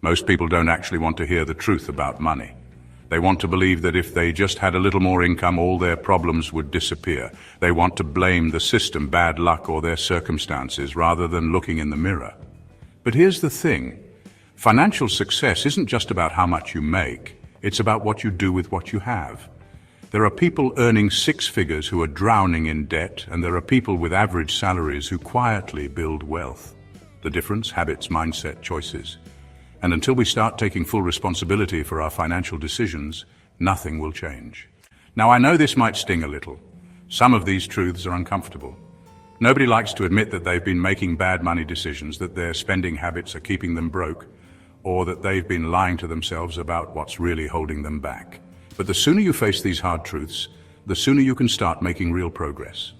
Most people don't actually want to hear the truth about money. They want to believe that if they just had a little more income, all their problems would disappear. They want to blame the system, bad luck, or their circumstances, rather than looking in the mirror. But here's the thing. Financial success isn't just about how much you make. It's about what you do with what you have. There are people earning six figures who are drowning in debt, and there are people with average salaries who quietly build wealth. The difference? Habits, mindset, choices. And until we start taking full responsibility for our financial decisions, nothing will change. Now, I know this might sting a little. Some of these truths are uncomfortable. Nobody likes to admit that they've been making bad money decisions, that their spending habits are keeping them broke, or that they've been lying to themselves about what's really holding them back. But the sooner you face these hard truths, the sooner you can start making real progress.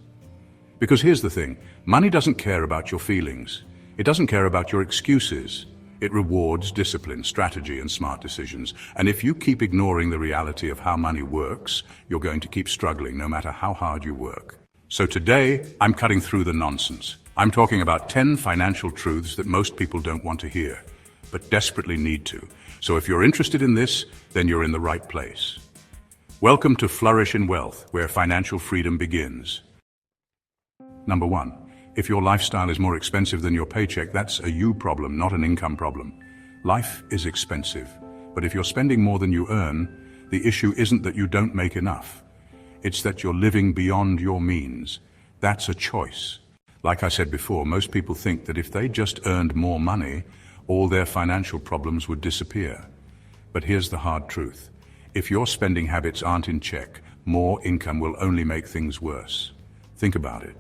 Because here's the thing, money doesn't care about your feelings. It doesn't care about your excuses. It rewards discipline, strategy, and smart decisions. And if you keep ignoring the reality of how money works, you're going to keep struggling no matter how hard you work. So today, I'm cutting through the nonsense. I'm talking about 10 financial truths that most people don't want to hear, but desperately need to. So if you're interested in this, then you're in the right place. Welcome to Flourish in Wealth, where financial freedom begins. Number 1. If your lifestyle is more expensive than your paycheck, that's a you problem, not an income problem. Life is expensive, but if you're spending more than you earn, the issue isn't that you don't make enough. It's that you're living beyond your means. That's a choice. Like I said before, most people think that if they just earned more money, all their financial problems would disappear. But here's the hard truth. If your spending habits aren't in check, more income will only make things worse. Think about it.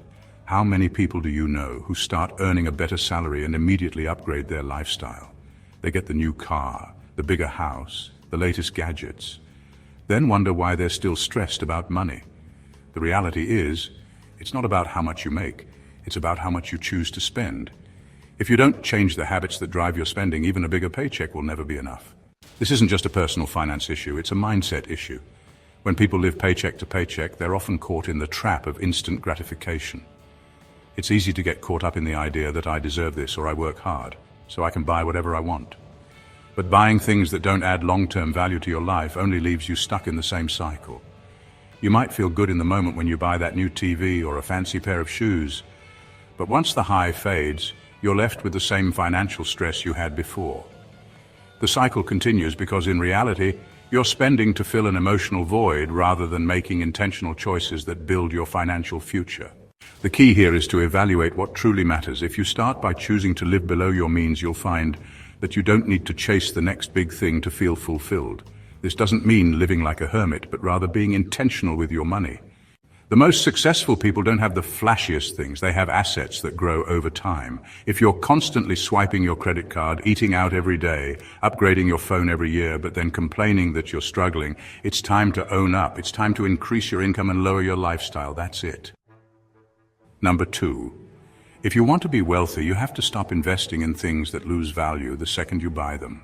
How many people do you know who start earning a better salary and immediately upgrade their lifestyle? They get the new car, the bigger house, the latest gadgets, then wonder why they're still stressed about money. The reality is, it's not about how much you make, it's about how much you choose to spend. If you don't change the habits that drive your spending, even a bigger paycheck will never be enough. This isn't just a personal finance issue, it's a mindset issue. When people live paycheck to paycheck, they're often caught in the trap of instant gratification. It's easy to get caught up in the idea that I deserve this or I work hard, so I can buy whatever I want. But buying things that don't add long-term value to your life only leaves you stuck in the same cycle. You might feel good in the moment when you buy that new TV or a fancy pair of shoes, but once the high fades, you're left with the same financial stress you had before. The cycle continues because in reality, you're spending to fill an emotional void rather than making intentional choices that build your financial future. The key here is to evaluate what truly matters. If you start by choosing to live below your means, you'll find that you don't need to chase the next big thing to feel fulfilled. This doesn't mean living like a hermit, but rather being intentional with your money. The most successful people don't have the flashiest things, they have assets that grow over time. If you're constantly swiping your credit card, eating out every day, upgrading your phone every year, but then complaining that you're struggling, it's time to own up. It's time to increase your income and lower your lifestyle. That's it. Number 2. If you want to be wealthy, you have to stop investing in things that lose value the second you buy them.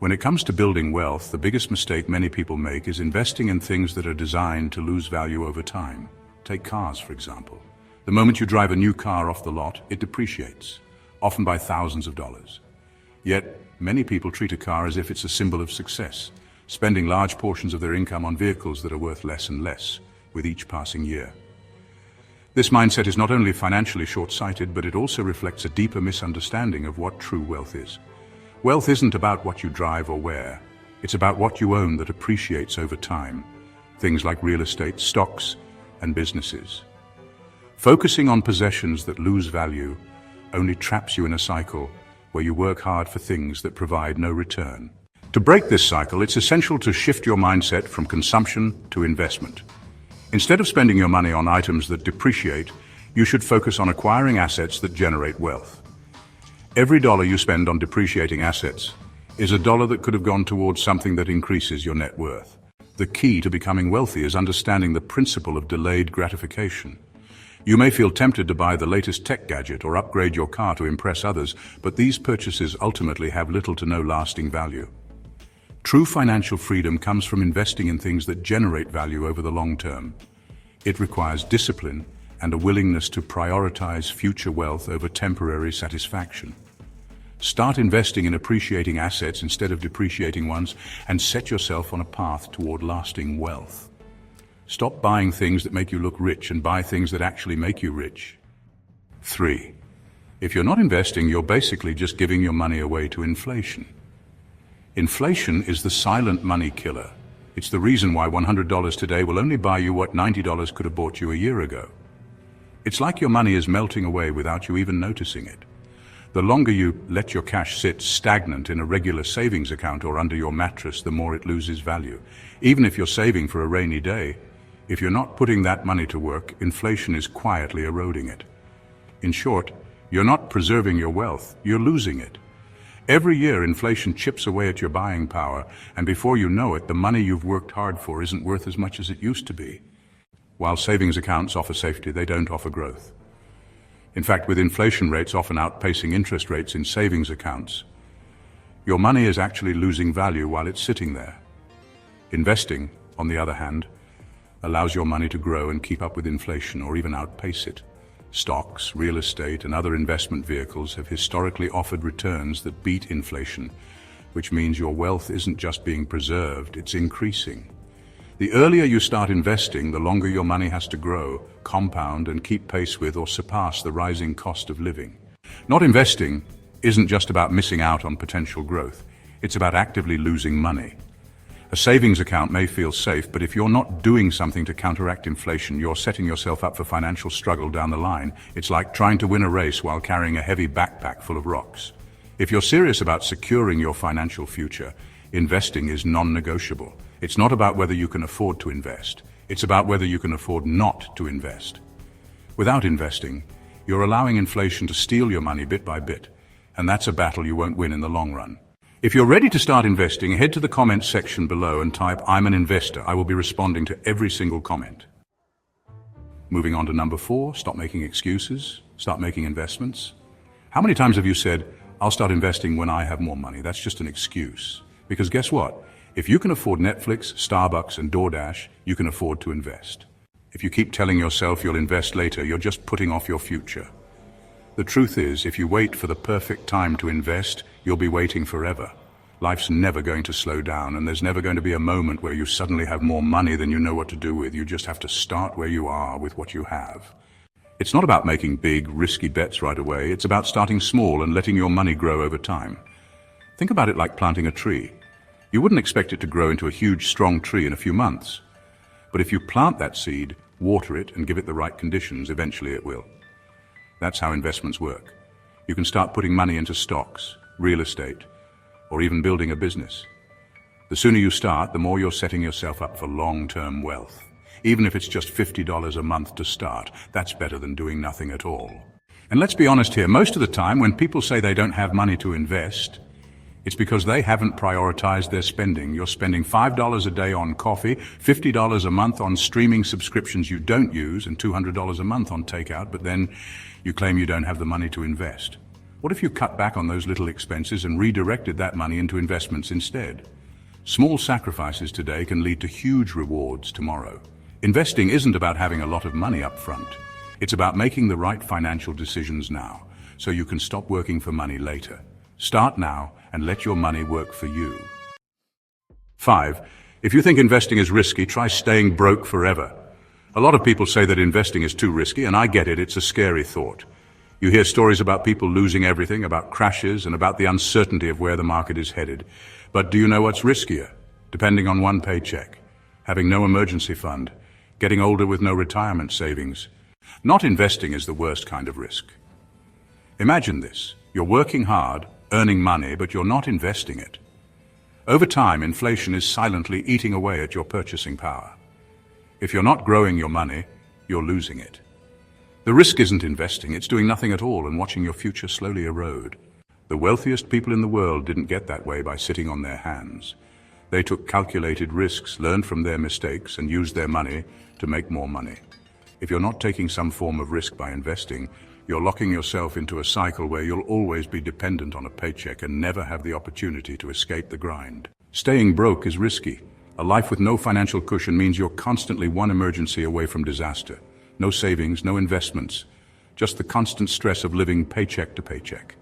When it comes to building wealth, the biggest mistake many people make is investing in things that are designed to lose value over time. Take cars, for example. The moment you drive a new car off the lot, it depreciates, often by thousands of dollars. Yet, many people treat a car as if it's a symbol of success, spending large portions of their income on vehicles that are worth less and less with each passing year. This mindset is not only financially short-sighted, but it also reflects a deeper misunderstanding of what true wealth is. Wealth isn't about what you drive or wear. It's about what you own that appreciates over time. Things like real estate, stocks, and businesses. Focusing on possessions that lose value only traps you in a cycle where you work hard for things that provide no return. To break this cycle, it's essential to shift your mindset from consumption to investment. Instead of spending your money on items that depreciate, you should focus on acquiring assets that generate wealth. Every dollar you spend on depreciating assets is a dollar that could have gone towards something that increases your net worth. The key to becoming wealthy is understanding the principle of delayed gratification. You may feel tempted to buy the latest tech gadget or upgrade your car to impress others, but these purchases ultimately have little to no lasting value. True financial freedom comes from investing in things that generate value over the long term. It requires discipline and a willingness to prioritize future wealth over temporary satisfaction. Start investing in appreciating assets instead of depreciating ones, and set yourself on a path toward lasting wealth. Stop buying things that make you look rich and buy things that actually make you rich. 3. If you're not investing, you're basically just giving your money away to inflation. Inflation is the silent money killer. It's the reason why $100 today will only buy you what $90 could have bought you a year ago. It's like your money is melting away without you even noticing it. The longer you let your cash sit stagnant in a regular savings account or under your mattress, the more it loses value. Even if you're saving for a rainy day, if you're not putting that money to work, inflation is quietly eroding it. In short, you're not preserving your wealth, you're losing it. Every year, inflation chips away at your buying power, and before you know it, the money you've worked hard for isn't worth as much as it used to be. While savings accounts offer safety, they don't offer growth. In fact, with inflation rates often outpacing interest rates in savings accounts, your money is actually losing value while it's sitting there. Investing, on the other hand, allows your money to grow and keep up with inflation or even outpace it. Stocks, real estate, and other investment vehicles have historically offered returns that beat inflation, which means your wealth isn't just being preserved, it's increasing. The earlier you start investing, the longer your money has to grow, compound, and keep pace with or surpass the rising cost of living. Not investing isn't just about missing out on potential growth, it's about actively losing money. A savings account may feel safe, but if you're not doing something to counteract inflation, you're setting yourself up for financial struggle down the line. It's like trying to win a race while carrying a heavy backpack full of rocks. If you're serious about securing your financial future, investing is non-negotiable. It's not about whether you can afford to invest. It's about whether you can afford not to invest. Without investing, you're allowing inflation to steal your money bit by bit, and that's a battle you won't win in the long run. If you're ready to start investing, head to the comments section below and type, "I'm an investor." I will be responding to every single comment. Moving on to number 4, stop making excuses, start making investments. How many times have you said, "I'll start investing when I have more money"? That's just an excuse. Because guess what? If you can afford Netflix, Starbucks, and DoorDash, you can afford to invest. If you keep telling yourself you'll invest later, you're just putting off your future. The truth is, if you wait for the perfect time to invest, you'll be waiting forever. Life's never going to slow down, and there's never going to be a moment where you suddenly have more money than you know what to do with. You just have to start where you are with what you have. It's not about making big, risky bets right away. It's about starting small and letting your money grow over time. Think about it like planting a tree. You wouldn't expect it to grow into a huge, strong tree in a few months. But if you plant that seed, water it, and give it the right conditions, eventually it will. That's how investments work. You can start putting money into stocks, real estate, or even building a business. The sooner you start, the more you're setting yourself up for long-term wealth. Even if it's just $50 a month to start, that's better than doing nothing at all. And let's be honest here, most of the time when people say they don't have money to invest, it's because they haven't prioritized their spending. You're spending $5 a day on coffee, $50 a month on streaming subscriptions you don't use, and $200 a month on takeout, but then you claim you don't have the money to invest. What if you cut back on those little expenses and redirected that money into investments instead? Small sacrifices today can lead to huge rewards tomorrow. Investing isn't about having a lot of money up front. It's about making the right financial decisions now, so you can stop working for money later. Start now and let your money work for you. 5. If you think investing is risky, try staying broke forever. A lot of people say that investing is too risky, and I get it, it's a scary thought. You hear stories about people losing everything, about crashes, and about the uncertainty of where the market is headed. But do you know what's riskier? Depending on one paycheck, having no emergency fund, getting older with no retirement savings. Not investing is the worst kind of risk. Imagine this. You're working hard, earning money, but you're not investing it. Over time, inflation is silently eating away at your purchasing power. If you're not growing your money, you're losing it. The risk isn't investing, it's doing nothing at all and watching your future slowly erode. The wealthiest people in the world didn't get that way by sitting on their hands. They took calculated risks, learned from their mistakes, and used their money to make more money. If you're not taking some form of risk by investing, you're locking yourself into a cycle where you'll always be dependent on a paycheck and never have the opportunity to escape the grind. Staying broke is risky. A life with no financial cushion means you're constantly one emergency away from disaster. No savings, no investments, just the constant stress of living paycheck to paycheck.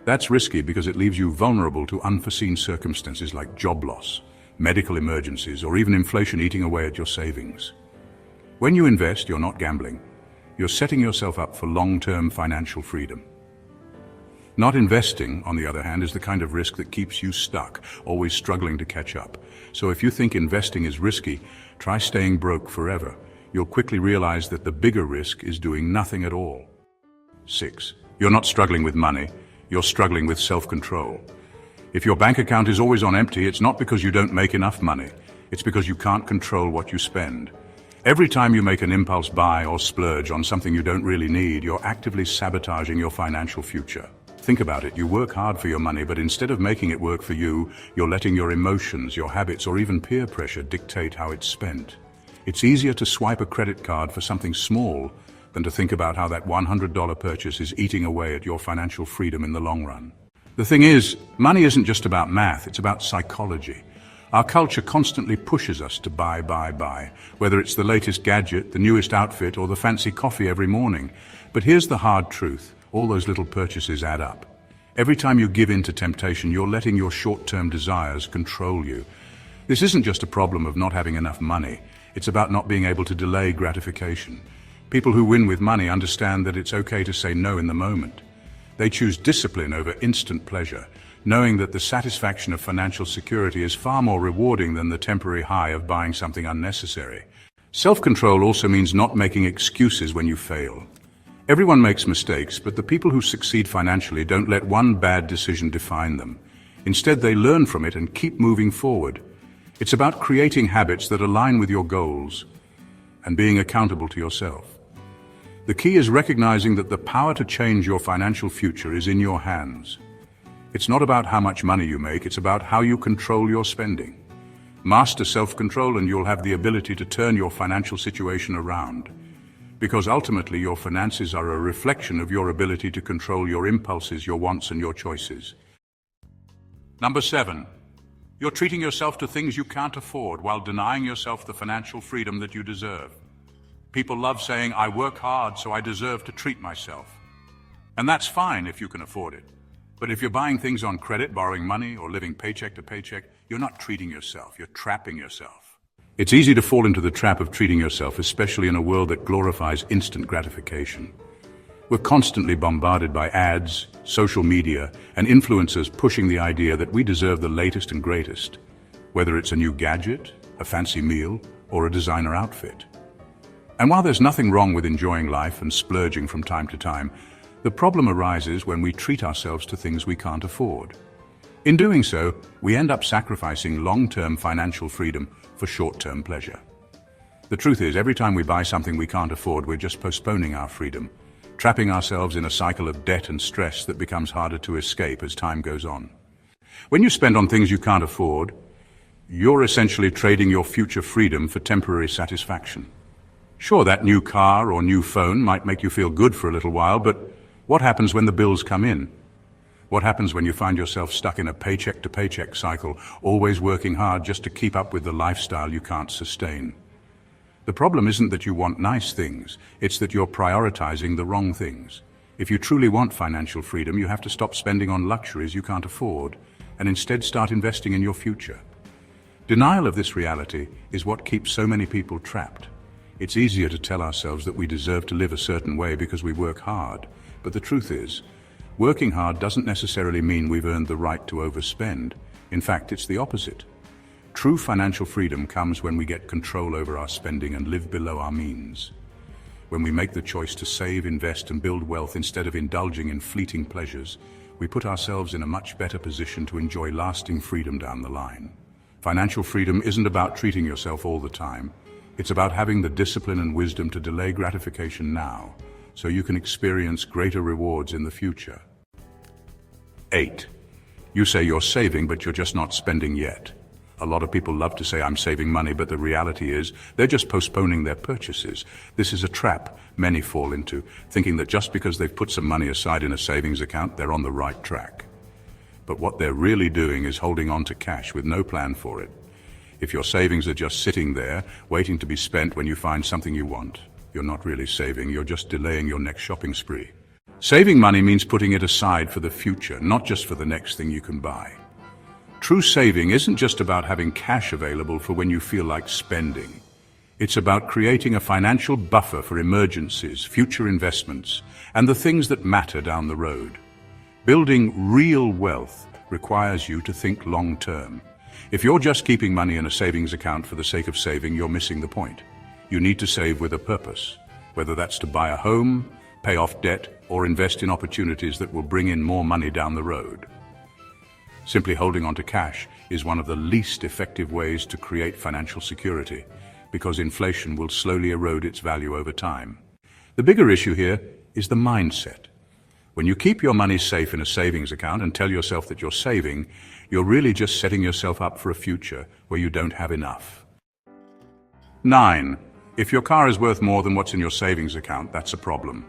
That's risky because it leaves you vulnerable to unforeseen circumstances like job loss, medical emergencies, or even inflation eating away at your savings. When you invest, you're not gambling. You're setting yourself up for long-term financial freedom. Not investing, on the other hand, is the kind of risk that keeps you stuck, always struggling to catch up. So if you think investing is risky, try staying broke forever. You'll quickly realize that the bigger risk is doing nothing at all. 6. You're not struggling with money, you're struggling with self-control. If your bank account is always on empty, it's not because you don't make enough money. It's because you can't control what you spend. Every time you make an impulse buy or splurge on something you don't really need, you're actively sabotaging your financial future. Think about it. You work hard for your money, but instead of making it work for you, you're letting your emotions, your habits, or even peer pressure dictate how it's spent. It's easier to swipe a credit card for something small than to think about how that $100 purchase is eating away at your financial freedom in the long run. The thing is, money isn't just about math, it's about psychology. Our culture constantly pushes us to buy, whether it's the latest gadget, the newest outfit, or the fancy coffee every morning. But here's the hard truth. All those little purchases add up. Every time you give in to temptation, you're letting your short-term desires control you. This isn't just a problem of not having enough money. It's about not being able to delay gratification. People who win with money understand that it's okay to say no in the moment. They choose discipline over instant pleasure, knowing that the satisfaction of financial security is far more rewarding than the temporary high of buying something unnecessary. Self-control also means not making excuses when you fail. Everyone makes mistakes, but the people who succeed financially don't let one bad decision define them. Instead, they learn from it and keep moving forward. It's about creating habits that align with your goals and being accountable to yourself. The key is recognizing that the power to change your financial future is in your hands. It's not about how much money you make, it's about how you control your spending. Master self-control and you'll have the ability to turn your financial situation around. Because ultimately your finances are a reflection of your ability to control your impulses, your wants, and your choices. Number 7. You're treating yourself to things you can't afford while denying yourself the financial freedom that you deserve. People love saying, I work hard, so I deserve to treat myself. And that's fine if you can afford it. But if you're buying things on credit, borrowing money, or living paycheck to paycheck, you're not treating yourself, you're trapping yourself. It's easy to fall into the trap of treating yourself, especially in a world that glorifies instant gratification. We're constantly bombarded by ads, social media, and influencers pushing the idea that we deserve the latest and greatest, whether it's a new gadget, a fancy meal, or a designer outfit. And while there's nothing wrong with enjoying life and splurging from time to time, the problem arises when we treat ourselves to things we can't afford. In doing so, we end up sacrificing long-term financial freedom for short-term pleasure. The truth is, every time we buy something we can't afford, we're just postponing our freedom, trapping ourselves in a cycle of debt and stress that becomes harder to escape as time goes on. When you spend on things you can't afford, you're essentially trading your future freedom for temporary satisfaction. Sure, that new car or new phone might make you feel good for a little while, but what happens when the bills come in? What happens when you find yourself stuck in a paycheck-to-paycheck cycle, always working hard just to keep up with the lifestyle you can't sustain? The problem isn't that you want nice things, it's that you're prioritizing the wrong things. If you truly want financial freedom, you have to stop spending on luxuries you can't afford and instead start investing in your future. Denial of this reality is what keeps so many people trapped. It's easier to tell ourselves that we deserve to live a certain way because we work hard, but the truth is, working hard doesn't necessarily mean we've earned the right to overspend. In fact, it's the opposite. True financial freedom comes when we get control over our spending and live below our means. When we make the choice to save, invest, and build wealth instead of indulging in fleeting pleasures, we put ourselves in a much better position to enjoy lasting freedom down the line. Financial freedom isn't about treating yourself all the time. It's about having the discipline and wisdom to delay gratification now, so you can experience greater rewards in the future. 8. You say you're saving, but you're just not spending yet. A lot of people love to say, I'm saving money, but the reality is they're just postponing their purchases. This is a trap many fall into, thinking that just because they've put some money aside in a savings account, they're on the right track. But what they're really doing is holding on to cash with no plan for it. If your savings are just sitting there, waiting to be spent when you find something you want, you're not really saving, you're just delaying your next shopping spree. Saving money means putting it aside for the future, not just for the next thing you can buy. True saving isn't just about having cash available for when you feel like spending. It's about creating a financial buffer for emergencies, future investments, and the things that matter down the road. Building real wealth requires you to think long-term. If you're just keeping money in a savings account for the sake of saving, you're missing the point. You need to save with a purpose, whether that's to buy a home, pay off debt, or invest in opportunities that will bring in more money down the road. Simply holding on to cash is one of the least effective ways to create financial security, because inflation will slowly erode its value over time. The bigger issue here is the mindset. When you keep your money safe in a savings account and tell yourself that you're saving, you're really just setting yourself up for a future where you don't have enough. 9. If your car is worth more than what's in your savings account, that's a problem.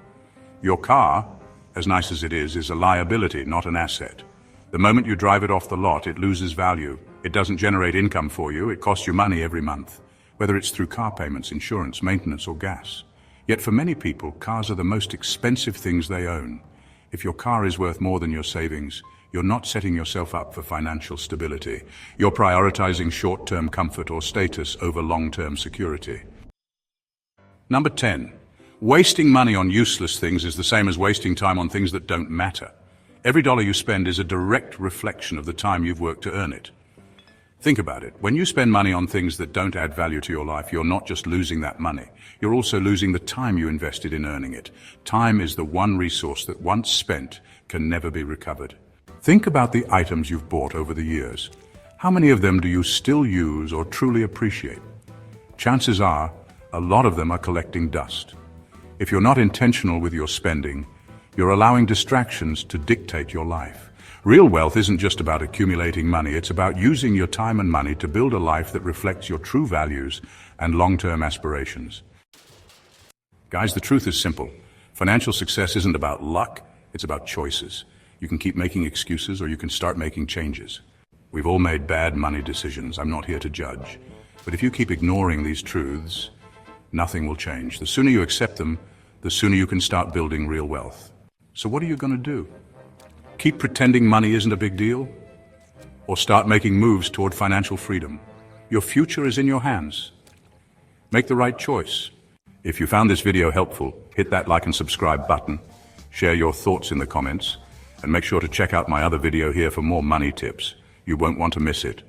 Your car, as nice as it is a liability, not an asset. The moment you drive it off the lot, it loses value. It doesn't generate income for you, it costs you money every month, whether it's through car payments, insurance, maintenance, or gas. Yet for many people, cars are the most expensive things they own. If your car is worth more than your savings, you're not setting yourself up for financial stability. You're prioritizing short-term comfort or status over long-term security. Number 10. Wasting money on useless things is the same as wasting time on things that don't matter. Every dollar you spend is a direct reflection of the time you've worked to earn it. Think about it. When you spend money on things that don't add value to your life, you're not just losing that money. You're also losing the time you invested in earning it. Time is the one resource that once spent can never be recovered. Think about the items you've bought over the years. How many of them do you still use or truly appreciate? Chances are, a lot of them are collecting dust. If you're not intentional with your spending, you're allowing distractions to dictate your life. Real wealth isn't just about accumulating money, it's about using your time and money to build a life that reflects your true values and long-term aspirations. Guys, the truth is simple. Financial success isn't about luck, it's about choices. You can keep making excuses or you can start making changes. We've all made bad money decisions, I'm not here to judge. But if you keep ignoring these truths, nothing will change. The sooner you accept them, the sooner you can start building real wealth. So what are you going to do? Keep pretending money isn't a big deal? Or start making moves toward financial freedom? Your future is in your hands. Make the right choice. If you found this video helpful, hit that like and subscribe button, share your thoughts in the comments, and make sure to check out my other video here for more money tips. You won't want to miss it.